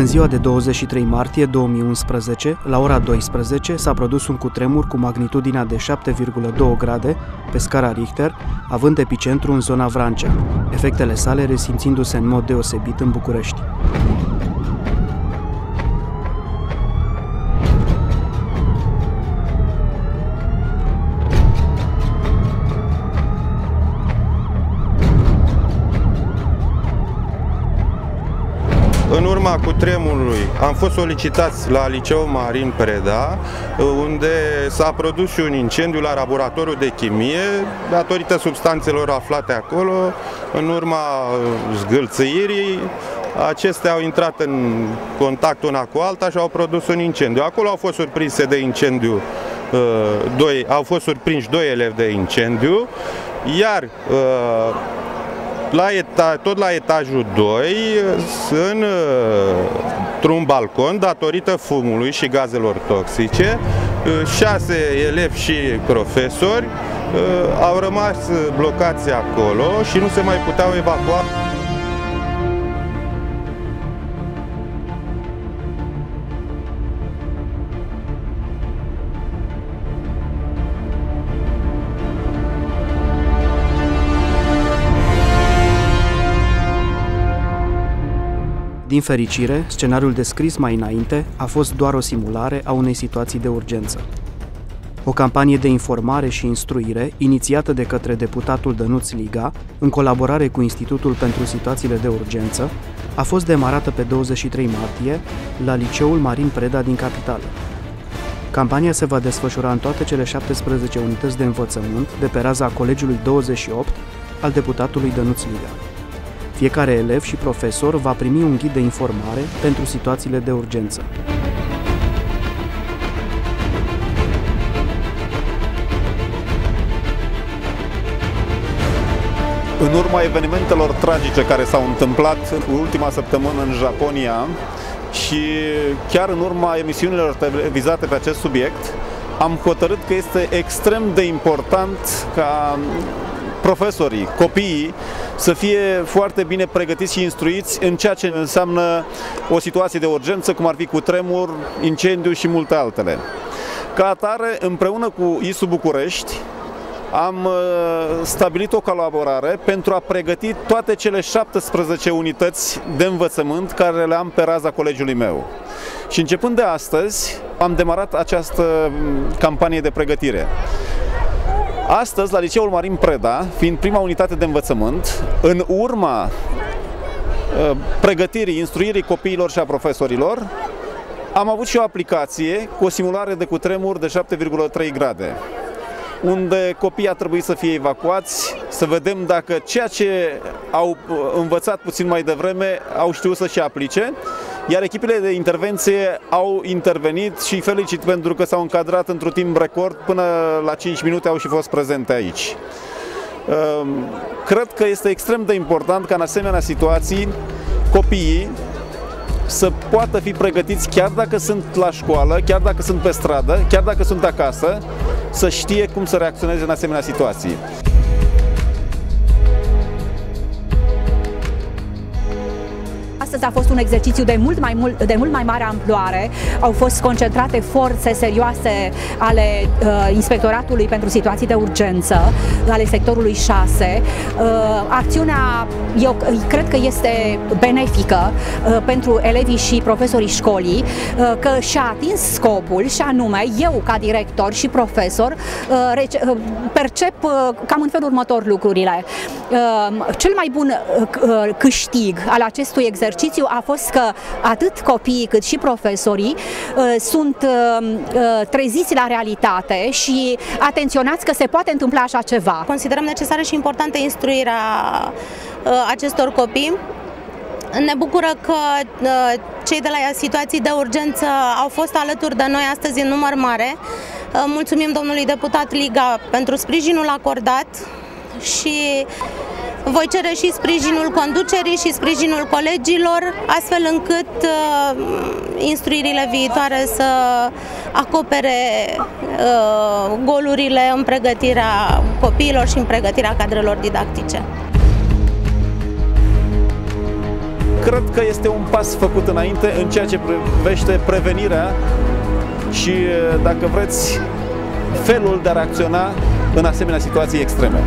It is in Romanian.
ziua de 23 martie 2011, la ora 12, s-a produs un cutremur cu magnitudinea de 7,2 grade pe scara Richter, având epicentru în zona Vrancea, efectele sale resimțindu-se în mod deosebit în București. În urma cutremurului am fost solicitați la Liceul Marin Preda, unde s-a produs și un incendiu la laboratorul de chimie, datorită substanțelor aflate acolo. În urma zgâlțâirii, acestea au intrat în contact una cu alta și au produs un incendiu. Acolo au fost surprinse de incendiu, au fost surprinși doi elevi de incendiu, iar tot la etajul 2, într-un balcon, datorită fumului și gazelor toxice, 6 elevi și profesori au rămas blocați acolo și nu se mai puteau evacua. Din fericire, scenariul descris mai înainte a fost doar o simulare a unei situații de urgență. O campanie de informare și instruire, inițiată de către deputatul Dănuț Liga, în colaborare cu Institutul pentru Situațiile de Urgență, a fost demarată pe 23 martie la Liceul Marin Preda din capitală. Campania se va desfășura în toate cele 17 unități de învățământ de pe raza Colegiului 28 al deputatului Dănuț Liga. Fiecare elev și profesor va primi un ghid de informare pentru situațiile de urgență. În urma evenimentelor tragice care s-au întâmplat în ultima săptămână în Japonia și chiar în urma emisiunilor televizate pe acest subiect, am hotărât că este extrem de important ca profesorii, copiii, să fie foarte bine pregătiți și instruiți în ceea ce înseamnă o situație de urgență, cum ar fi cutremur, incendiu și multe altele. Ca atare, împreună cu ISU București, am stabilit o colaborare pentru a pregăti toate cele 17 unități de învățământ care le am pe raza colegiului meu. Și începând de astăzi, am demarat această campanie de pregătire. Astăzi, la Liceul Marin Preda, fiind prima unitate de învățământ, în urma pregătirii, instruirii copiilor și a profesorilor, am avut și o aplicație cu o simulare de cutremur de 7,3 grade, unde copiii a trebuit să fie evacuați, să vedem dacă ceea ce au învățat puțin mai devreme au știut să și aplice, iar echipele de intervenție au intervenit și felicit pentru că s-au încadrat într-un timp record, până la 5 minute au și fost prezente aici. Cred că este extrem de important ca în asemenea situații copiii să poată fi pregătiți chiar dacă sunt la școală, chiar dacă sunt pe stradă, chiar dacă sunt acasă, să știe cum să reacționeze în asemenea situații. Astăzi a fost un exercițiu de mult mai mare amploare. Au fost concentrate forțe serioase ale Inspectoratului pentru Situații de Urgență, ale sectorului 6. Acțiunea, eu cred că este benefică pentru elevii și profesorii școlii, că și-a atins scopul și anume, eu ca director și profesor percep cam în felul următor lucrurile. Cel mai bun câștig al acestui exercițiu a fost că atât copiii cât și profesorii sunt treziți la realitate și atenționați că se poate întâmpla așa ceva. Considerăm necesară și importantă instruirea acestor copii. Ne bucură că cei de la situații de urgență au fost alături de noi astăzi în număr mare. Mulțumim domnului deputat Liga pentru sprijinul acordat și voi cere și sprijinul conducerii și sprijinul colegilor, astfel încât instruirile viitoare să acopere golurile în pregătirea copiilor și în pregătirea cadrelor didactice. cred că este un pas făcut înainte în ceea ce privește prevenirea și, dacă vreți, felul de a reacționa în asemenea situații extreme.